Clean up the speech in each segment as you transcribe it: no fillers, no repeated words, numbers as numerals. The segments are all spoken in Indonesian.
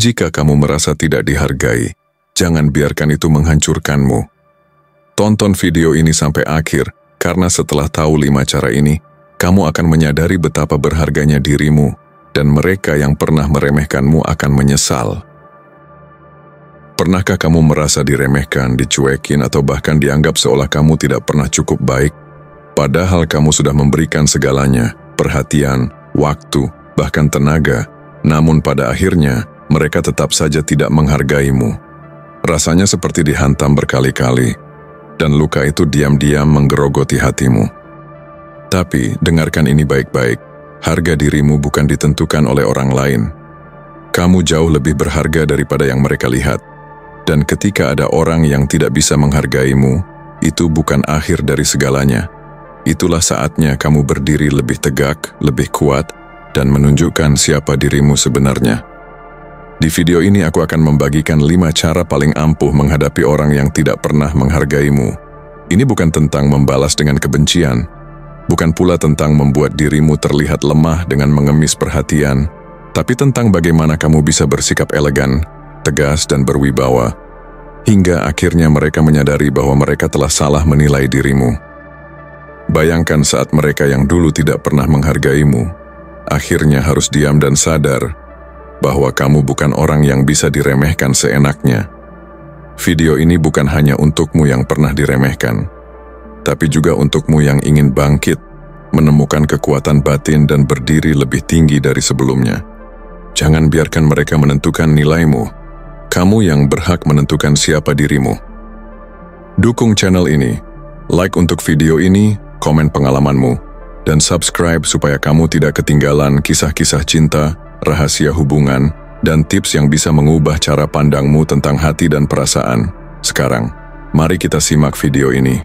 Jika kamu merasa tidak dihargai, jangan biarkan itu menghancurkanmu. Tonton video ini sampai akhir, karena setelah tahu 5 cara ini, kamu akan menyadari betapa berharganya dirimu, dan mereka yang pernah meremehkanmu akan menyesal. Pernahkah kamu merasa diremehkan, dicuekin, atau bahkan dianggap seolah kamu tidak pernah cukup baik? Padahal kamu sudah memberikan segalanya, perhatian, waktu, bahkan tenaga, namun pada akhirnya, mereka tetap saja tidak menghargaimu. Rasanya seperti dihantam berkali-kali, dan luka itu diam-diam menggerogoti hatimu. Tapi, dengarkan ini baik-baik, harga dirimu bukan ditentukan oleh orang lain. Kamu jauh lebih berharga daripada yang mereka lihat. Dan ketika ada orang yang tidak bisa menghargaimu, itu bukan akhir dari segalanya. Itulah saatnya kamu berdiri lebih tegak, lebih kuat, dan menunjukkan siapa dirimu sebenarnya. Di video ini aku akan membagikan 5 cara paling ampuh menghadapi orang yang tidak pernah menghargaimu. Ini bukan tentang membalas dengan kebencian, bukan pula tentang membuat dirimu terlihat lemah dengan mengemis perhatian, tapi tentang bagaimana kamu bisa bersikap elegan, tegas, dan berwibawa, hingga akhirnya mereka menyadari bahwa mereka telah salah menilai dirimu. Bayangkan saat mereka yang dulu tidak pernah menghargaimu, akhirnya harus diam dan sadar bahwa kamu bukan orang yang bisa diremehkan seenaknya. Video ini bukan hanya untukmu yang pernah diremehkan, tapi juga untukmu yang ingin bangkit, menemukan kekuatan batin dan berdiri lebih tinggi dari sebelumnya. Jangan biarkan mereka menentukan nilaimu. Kamu yang berhak menentukan siapa dirimu. Dukung channel ini, like untuk video ini, komen pengalamanmu, dan subscribe supaya kamu tidak ketinggalan kisah-kisah cinta, rahasia hubungan, dan tips yang bisa mengubah cara pandangmu tentang hati dan perasaan. Sekarang, mari kita simak video ini.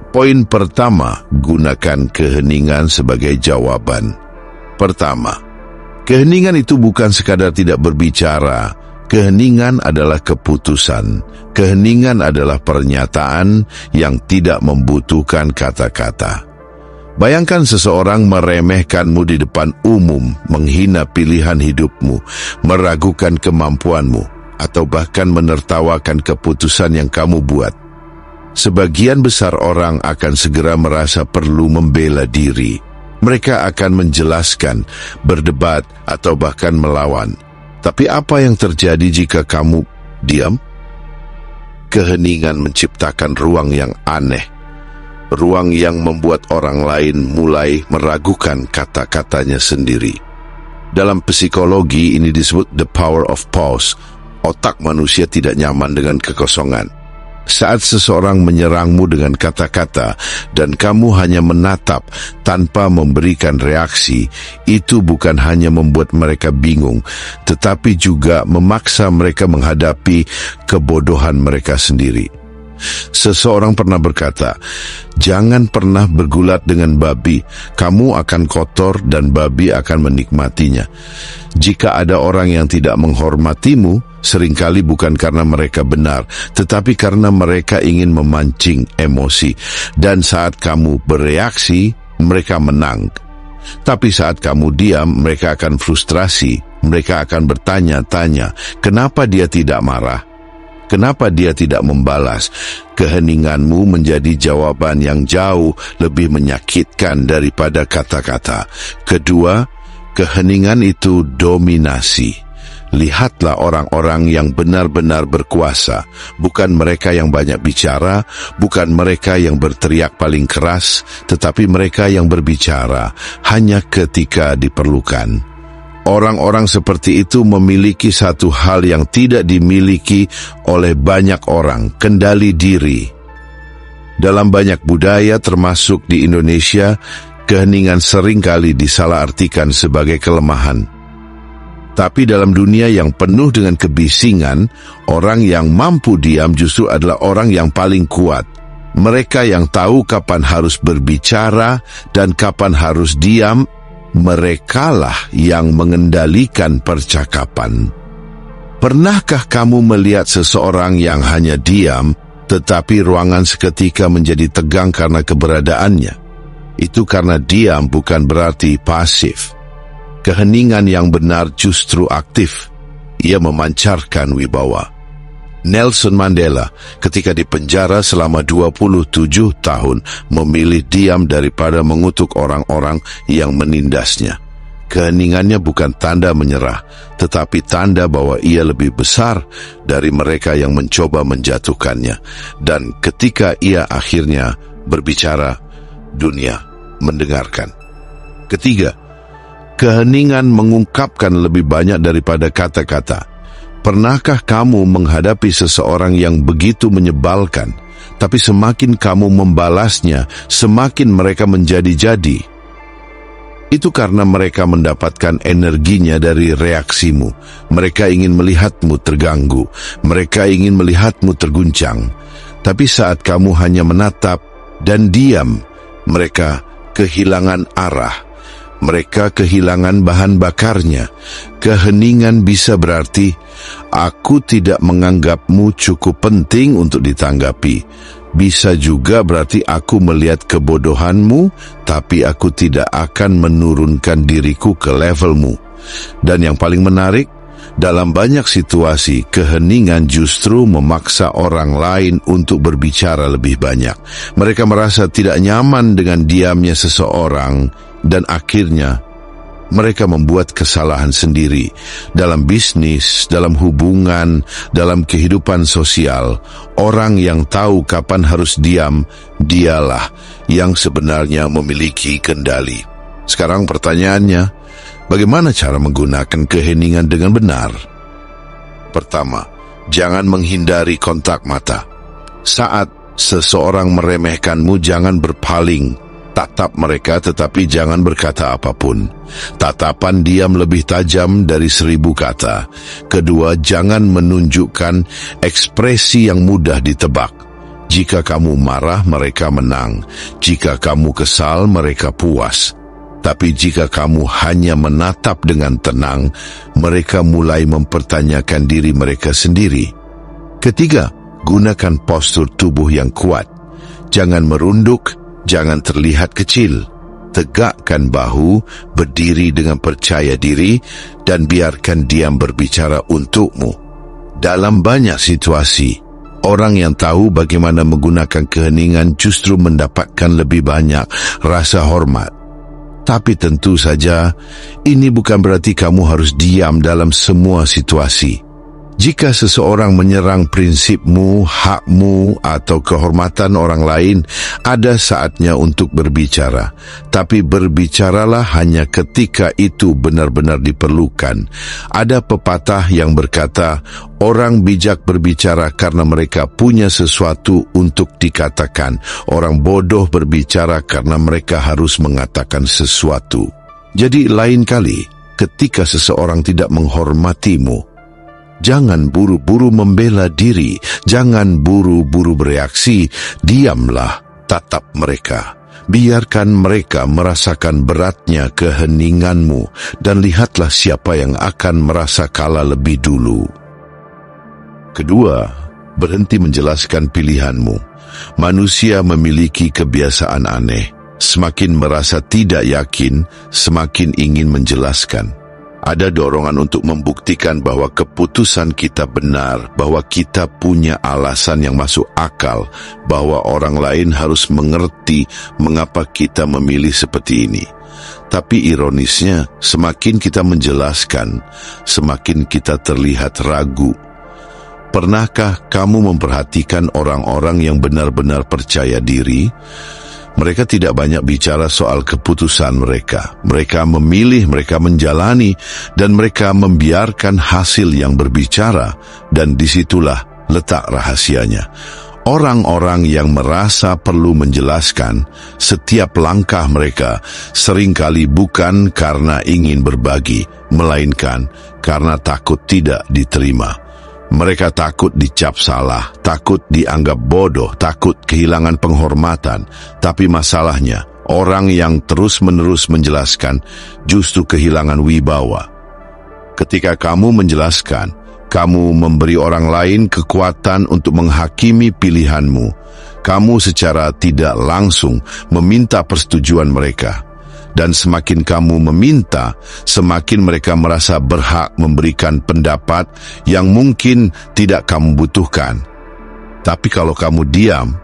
Poin pertama, gunakan keheningan sebagai jawaban. Pertama, keheningan itu bukan sekadar tidak berbicara. Keheningan adalah keputusan. Keheningan adalah pernyataan yang tidak membutuhkan kata-kata. Bayangkan seseorang meremehkanmu di depan umum, menghina pilihan hidupmu, meragukan kemampuanmu, atau bahkan menertawakan keputusan yang kamu buat. Sebagian besar orang akan segera merasa perlu membela diri. Mereka akan menjelaskan, berdebat, atau bahkan melawan. Tapi apa yang terjadi jika kamu diam? Keheningan menciptakan ruang yang aneh. Ruang yang membuat orang lain mulai meragukan kata-katanya sendiri. Dalam psikologi ini disebut the power of pause. Otak manusia tidak nyaman dengan kekosongan. Saat seseorang menyerangmu dengan kata-kata dan kamu hanya menatap tanpa memberikan reaksi, itu bukan hanya membuat mereka bingung, tetapi juga memaksa mereka menghadapi kebodohan mereka sendiri. Seseorang pernah berkata, "Jangan pernah bergulat dengan babi, kamu akan kotor dan babi akan menikmatinya." Jika ada orang yang tidak menghormatimu, seringkali bukan karena mereka benar, tetapi karena mereka ingin memancing emosi. Dan saat kamu bereaksi, mereka menang. Tapi saat kamu diam, mereka akan frustrasi. Mereka akan bertanya-tanya, kenapa dia tidak marah? Kenapa dia tidak membalas? Keheninganmu menjadi jawaban yang jauh lebih menyakitkan daripada kata-kata. Kedua, keheningan itu dominasi. Lihatlah orang-orang yang benar-benar berkuasa, bukan mereka yang banyak bicara, bukan mereka yang berteriak paling keras, tetapi mereka yang berbicara hanya ketika diperlukan. Orang-orang seperti itu memiliki satu hal yang tidak dimiliki oleh banyak orang, kendali diri. Dalam banyak budaya termasuk di Indonesia, keheningan seringkali disalahartikan sebagai kelemahan. Tapi dalam dunia yang penuh dengan kebisingan, orang yang mampu diam justru adalah orang yang paling kuat. Mereka yang tahu kapan harus berbicara dan kapan harus diam, merekalah yang mengendalikan percakapan. Pernahkah kamu melihat seseorang yang hanya diam, tetapi ruangan seketika menjadi tegang karena keberadaannya. Itu karena diam bukan berarti pasif. Keheningan yang benar justru aktif. Ia memancarkan wibawa. Nelson Mandela ketika dipenjara selama 27 tahun memilih diam daripada mengutuk orang-orang yang menindasnya. Keheningannya bukan tanda menyerah, tetapi tanda bahwa ia lebih besar dari mereka yang mencoba menjatuhkannya. Dan ketika ia akhirnya berbicara, dunia mendengarkan. Ketiga, keheningan mengungkapkan lebih banyak daripada kata-kata. Pernahkah kamu menghadapi seseorang yang begitu menyebalkan, tapi semakin kamu membalasnya, semakin mereka menjadi-jadi? Itu karena mereka mendapatkan energinya dari reaksimu. Mereka ingin melihatmu terganggu. Mereka ingin melihatmu terguncang. Tapi saat kamu hanya menatap dan diam, mereka kehilangan arah. Mereka kehilangan bahan bakarnya. Keheningan bisa berarti, aku tidak menganggapmu cukup penting untuk ditanggapi. Bisa juga berarti aku melihat kebodohanmu, tapi aku tidak akan menurunkan diriku ke levelmu. Dan yang paling menarik, dalam banyak situasi, keheningan justru memaksa orang lain untuk berbicara lebih banyak. Mereka merasa tidak nyaman dengan diamnya seseorang, dan akhirnya mereka membuat kesalahan sendiri. Dalam bisnis, dalam hubungan, dalam kehidupan sosial, orang yang tahu kapan harus diam, dialah yang sebenarnya memiliki kendali. Sekarang pertanyaannya, bagaimana cara menggunakan keheningan dengan benar? Pertama, jangan menghindari kontak mata. Saat seseorang meremehkanmu, jangan berpaling. Tatap mereka tetapi jangan berkata apapun. Tatapan diam lebih tajam dari 1000 kata. Kedua, jangan menunjukkan ekspresi yang mudah ditebak. Jika kamu marah, mereka menang. Jika kamu kesal, mereka puas. Tapi jika kamu hanya menatap dengan tenang, mereka mulai mempertanyakan diri mereka sendiri. Ketiga, gunakan postur tubuh yang kuat. Jangan merunduk, jangan terlihat kecil. Tegakkan bahu, berdiri dengan percaya diri, dan biarkan diam berbicara untukmu. Dalam banyak situasi, orang yang tahu bagaimana menggunakan keheningan justru mendapatkan lebih banyak rasa hormat. Tapi tentu saja, ini bukan berarti kamu harus diam dalam semua situasi. Jika seseorang menyerang prinsipmu, hakmu, atau kehormatan orang lain, ada saatnya untuk berbicara. Tapi berbicaralah hanya ketika itu benar-benar diperlukan. Ada pepatah yang berkata, orang bijak berbicara karena mereka punya sesuatu untuk dikatakan. Orang bodoh berbicara karena mereka harus mengatakan sesuatu. Jadi lain kali, ketika seseorang tidak menghormatimu, jangan buru-buru membela diri, jangan buru-buru bereaksi, diamlah, tatap mereka. Biarkan mereka merasakan beratnya keheninganmu, dan lihatlah siapa yang akan merasa kalah lebih dulu. Kedua, berhenti menjelaskan pilihanmu. Manusia memiliki kebiasaan aneh. Semakin merasa tidak yakin, semakin ingin menjelaskan. Ada dorongan untuk membuktikan bahwa keputusan kita benar, bahwa kita punya alasan yang masuk akal, bahwa orang lain harus mengerti mengapa kita memilih seperti ini. Tapi ironisnya, semakin kita menjelaskan, semakin kita terlihat ragu. Pernahkah kamu memperhatikan orang-orang yang benar-benar percaya diri? Mereka tidak banyak bicara soal keputusan mereka. Mereka memilih, mereka menjalani, dan mereka membiarkan hasil yang berbicara, dan disitulah letak rahasianya. Orang-orang yang merasa perlu menjelaskan setiap langkah mereka seringkali bukan karena ingin berbagi, melainkan karena takut tidak diterima. Mereka takut dicap salah, takut dianggap bodoh, takut kehilangan penghormatan. Tapi masalahnya, orang yang terus-menerus menjelaskan justru kehilangan wibawa. Ketika kamu menjelaskan, Kamu memberi orang lain kekuatan untuk menghakimi pilihanmu. Kamu secara tidak langsung meminta persetujuan mereka. Dan semakin kamu meminta, semakin mereka merasa berhak memberikan pendapat yang mungkin tidak kamu butuhkan. Tapi kalau kamu diam,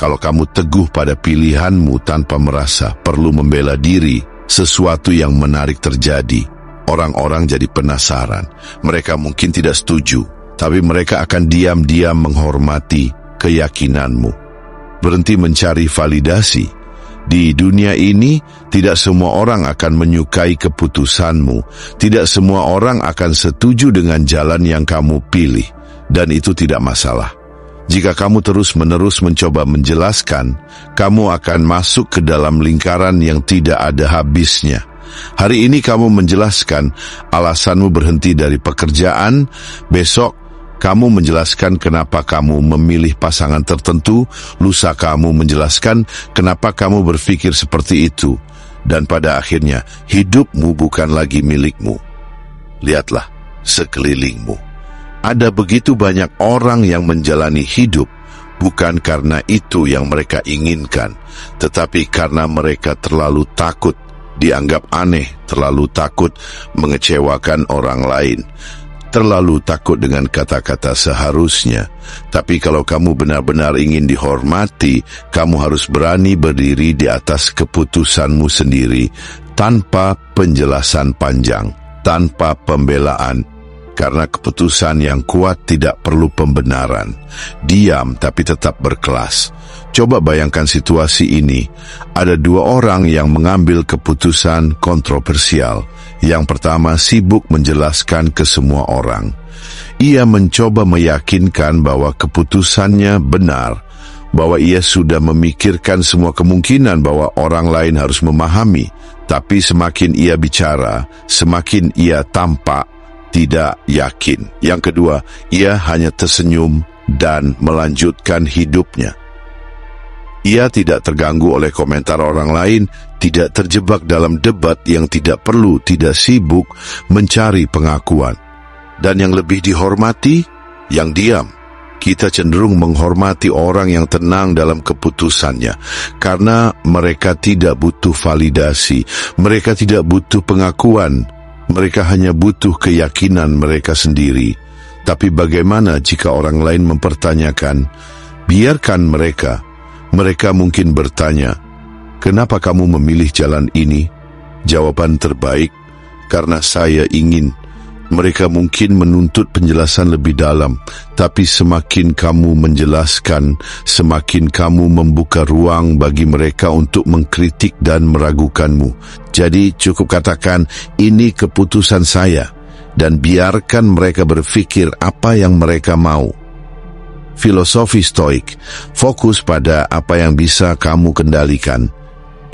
kalau kamu teguh pada pilihanmu tanpa merasa perlu membela diri, sesuatu yang menarik terjadi. Orang-orang jadi penasaran. Mereka mungkin tidak setuju, tapi mereka akan diam-diam menghormati keyakinanmu. Berhenti mencari validasi. Di dunia ini, tidak semua orang akan menyukai keputusanmu. Tidak semua orang akan setuju dengan jalan yang kamu pilih. Dan itu tidak masalah. Jika kamu terus-menerus mencoba menjelaskan, kamu akan masuk ke dalam lingkaran yang tidak ada habisnya. Hari ini kamu menjelaskan alasanmu berhenti dari pekerjaan, besok kamu menjelaskan kenapa kamu memilih pasangan tertentu, lusa kamu menjelaskan kenapa kamu berpikir seperti itu, dan pada akhirnya hidupmu bukan lagi milikmu. Lihatlah sekelilingmu. Ada begitu banyak orang yang menjalani hidup bukan karena itu yang mereka inginkan, tetapi karena mereka terlalu takut dianggap aneh, terlalu takut mengecewakan orang lain, terlalu takut dengan kata-kata seharusnya. Tapi kalau kamu benar-benar ingin dihormati, kamu harus berani berdiri di atas keputusanmu sendiri, tanpa penjelasan panjang, tanpa pembelaan. Karena keputusan yang kuat tidak perlu pembenaran. Diam tapi tetap berkelas. Coba bayangkan situasi ini. Ada dua orang yang mengambil keputusan kontroversial. Yang pertama sibuk menjelaskan ke semua orang. Ia mencoba meyakinkan bahwa keputusannya benar, bahwa ia sudah memikirkan semua kemungkinan bahwa orang lain harus memahami. Tapi semakin ia bicara, semakin ia tampak tidak yakin. Yang kedua, ia hanya tersenyum dan melanjutkan hidupnya. Ia tidak terganggu oleh komentar orang lain, tidak terjebak dalam debat yang tidak perlu, tidak sibuk mencari pengakuan. Dan yang lebih dihormati, yang diam. Kita cenderung menghormati orang yang tenang dalam keputusannya, karena mereka tidak butuh validasi, mereka tidak butuh pengakuan, mereka hanya butuh keyakinan mereka sendiri. Tapi bagaimana jika orang lain mempertanyakan? Biarkan mereka. Mereka mungkin bertanya, kenapa kamu memilih jalan ini? Jawaban terbaik, karena saya ingin. Mereka mungkin menuntut penjelasan lebih dalam, tapi semakin kamu menjelaskan, semakin kamu membuka ruang bagi mereka untuk mengkritik dan meragukanmu. Jadi cukup katakan, ini keputusan saya, dan biarkan mereka berpikir apa yang mereka mau. Filosofi Stoik, fokus pada apa yang bisa kamu kendalikan.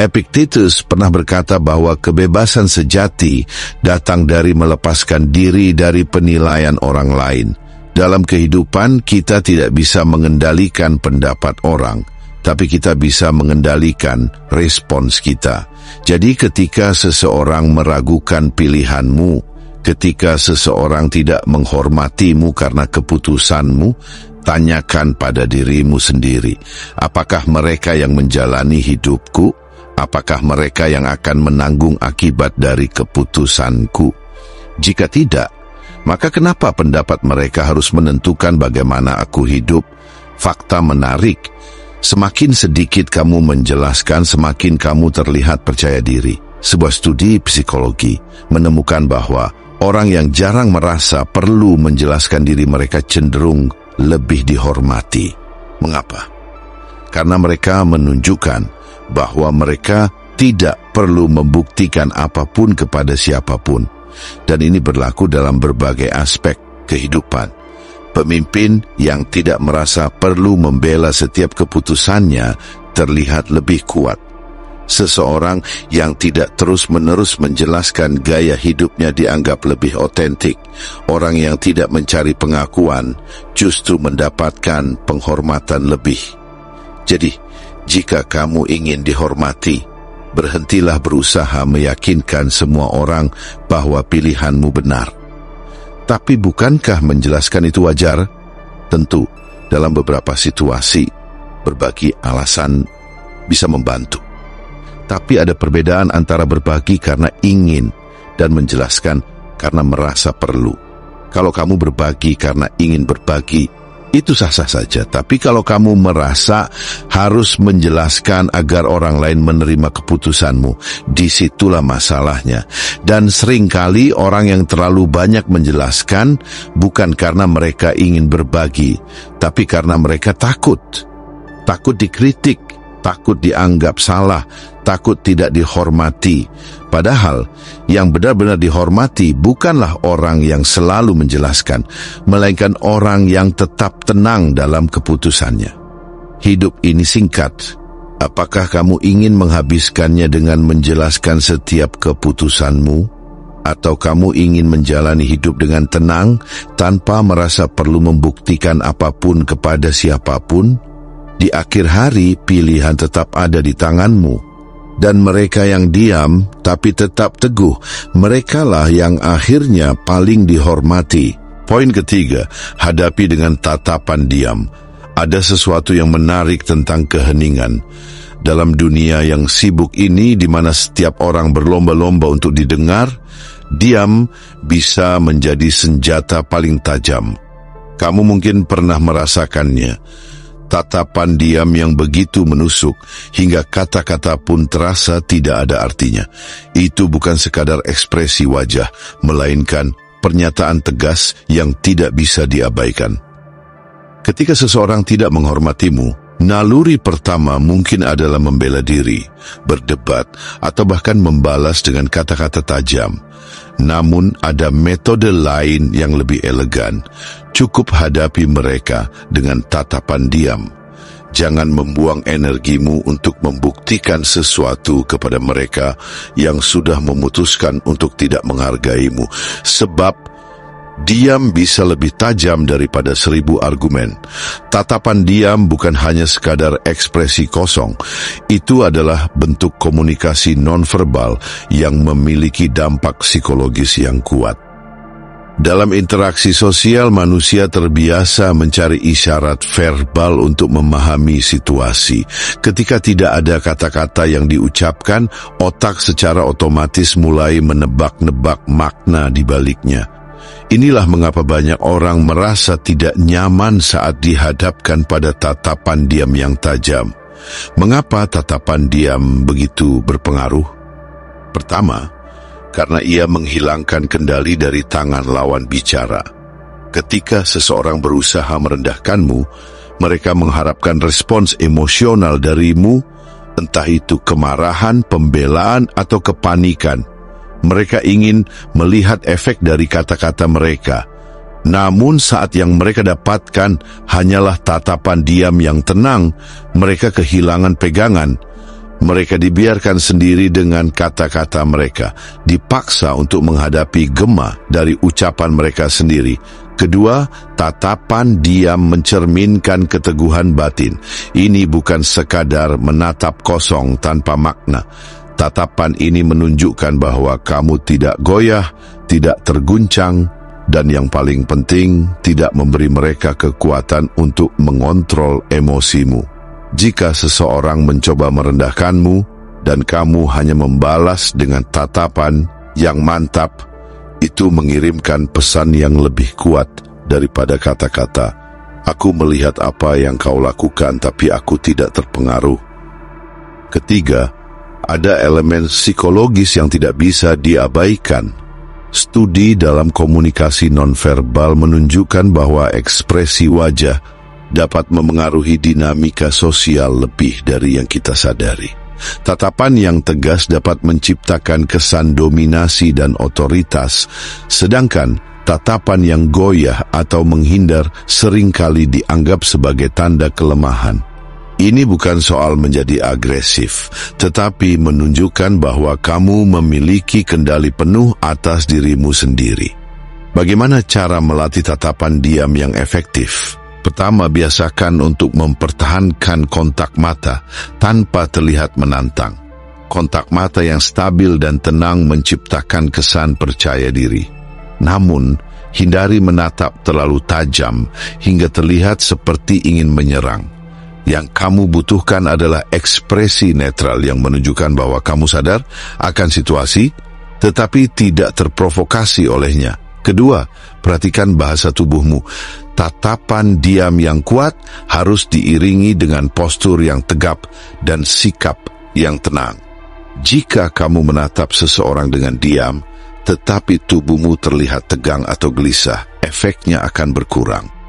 Epictetus pernah berkata bahwa kebebasan sejati datang dari melepaskan diri dari penilaian orang lain. Dalam kehidupan, kita tidak bisa mengendalikan pendapat orang, tapi kita bisa mengendalikan respons kita. Jadi ketika seseorang meragukan pilihanmu, ketika seseorang tidak menghormatimu karena keputusanmu, tanyakan pada dirimu sendiri, apakah mereka yang menjalani hidupku? Apakah mereka yang akan menanggung akibat dari keputusanku? Jika tidak, maka kenapa pendapat mereka harus menentukan bagaimana aku hidup? Fakta menarik, semakin sedikit kamu menjelaskan, semakin kamu terlihat percaya diri. Sebuah studi psikologi menemukan bahwa orang yang jarang merasa perlu menjelaskan diri mereka cenderung lebih dihormati. Mengapa? Karena mereka menunjukkan bahwa mereka tidak perlu membuktikan apapun kepada siapapun. Dan ini berlaku dalam berbagai aspek kehidupan. Pemimpin yang tidak merasa perlu membela setiap keputusannya terlihat lebih kuat. Seseorang yang tidak terus-menerus menjelaskan gaya hidupnya dianggap lebih otentik. Orang yang tidak mencari pengakuan justru mendapatkan penghormatan lebih. Jadi, jika kamu ingin dihormati, berhentilah berusaha meyakinkan semua orang bahwa pilihanmu benar. Tapi bukankah menjelaskan itu wajar? Tentu, dalam beberapa situasi, berbagi alasan bisa membantu. Tapi ada perbedaan antara berbagi karena ingin dan menjelaskan karena merasa perlu. Kalau kamu berbagi karena ingin berbagi, itu sah-sah saja. Tapi kalau kamu merasa harus menjelaskan agar orang lain menerima keputusanmu, disitulah masalahnya. Dan seringkali orang yang terlalu banyak menjelaskan bukan karena mereka ingin berbagi, tapi karena mereka takut. Takut dikritik, takut dianggap salah, takut tidak dihormati. Padahal yang benar-benar dihormati bukanlah orang yang selalu menjelaskan, melainkan orang yang tetap tenang dalam keputusannya. Hidup ini singkat. Apakah kamu ingin menghabiskannya dengan menjelaskan setiap keputusanmu? Atau kamu ingin menjalani hidup dengan tenang tanpa merasa perlu membuktikan apapun kepada siapapun? Di akhir hari, pilihan tetap ada di tanganmu. Dan mereka yang diam tapi tetap teguh, merekalah yang akhirnya paling dihormati. Poin ketiga, hadapi dengan tatapan diam. Ada sesuatu yang menarik tentang keheningan. Dalam dunia yang sibuk ini, di mana setiap orang berlomba-lomba untuk didengar, diam bisa menjadi senjata paling tajam. Kamu mungkin pernah merasakannya. Tatapan diam yang begitu menusuk hingga kata-kata pun terasa tidak ada artinya. Itu bukan sekadar ekspresi wajah, melainkan pernyataan tegas yang tidak bisa diabaikan. Ketika seseorang tidak menghormatimu, naluri pertama mungkin adalah membela diri, berdebat, atau bahkan membalas dengan kata-kata tajam. Namun ada metode lain yang lebih elegan. Cukup hadapi mereka dengan tatapan diam. Jangan membuang energimu untuk membuktikan sesuatu kepada mereka yang sudah memutuskan untuk tidak menghargaimu. Sebab diam bisa lebih tajam daripada 1000 argumen. Tatapan diam bukan hanya sekadar ekspresi kosong. Itu adalah bentuk komunikasi nonverbal yang memiliki dampak psikologis yang kuat. Dalam interaksi sosial, manusia terbiasa mencari isyarat verbal untuk memahami situasi. Ketika tidak ada kata-kata yang diucapkan, otak secara otomatis mulai menebak-nebak makna di baliknya. Inilah mengapa banyak orang merasa tidak nyaman saat dihadapkan pada tatapan diam yang tajam. Mengapa tatapan diam begitu berpengaruh? Pertama, karena ia menghilangkan kendali dari tangan lawan bicara. Ketika seseorang berusaha merendahkanmu, mereka mengharapkan respons emosional darimu, entah itu kemarahan, pembelaan, atau kepanikan. Mereka ingin melihat efek dari kata-kata mereka. Namun saat yang mereka dapatkan hanyalah tatapan diam yang tenang, mereka kehilangan pegangan. Mereka dibiarkan sendiri dengan kata-kata mereka, dipaksa untuk menghadapi gema dari ucapan mereka sendiri. Kedua, tatapan diam mencerminkan keteguhan batin. Ini bukan sekadar menatap kosong tanpa makna. Tatapan ini menunjukkan bahwa kamu tidak goyah, tidak terguncang, dan yang paling penting, tidak memberi mereka kekuatan untuk mengontrol emosimu. Jika seseorang mencoba merendahkanmu dan kamu hanya membalas dengan tatapan yang mantap, itu mengirimkan pesan yang lebih kuat daripada kata-kata, "Aku melihat apa yang kau lakukan, tapi aku tidak terpengaruh." Ketiga, ada elemen psikologis yang tidak bisa diabaikan. Studi dalam komunikasi nonverbal menunjukkan bahwa ekspresi wajah dapat memengaruhi dinamika sosial lebih dari yang kita sadari. Tatapan yang tegas dapat menciptakan kesan dominasi dan otoritas, sedangkan tatapan yang goyah atau menghindar seringkali dianggap sebagai tanda kelemahan. Ini bukan soal menjadi agresif, tetapi menunjukkan bahwa kamu memiliki kendali penuh atas dirimu sendiri. Bagaimana cara melatih tatapan diam yang efektif? Pertama, biasakan untuk mempertahankan kontak mata tanpa terlihat menantang. Kontak mata yang stabil dan tenang menciptakan kesan percaya diri. Namun, Hindari menatap terlalu tajam hingga terlihat seperti ingin menyerang. Yang kamu butuhkan adalah ekspresi netral yang menunjukkan bahwa kamu sadar akan situasi, tetapi tidak terprovokasi olehnya. Kedua, perhatikan bahasa tubuhmu. Tatapan diam yang kuat harus diiringi dengan postur yang tegap dan sikap yang tenang. Jika kamu menatap seseorang dengan diam, tetapi tubuhmu terlihat tegang atau gelisah, efeknya akan berkurang.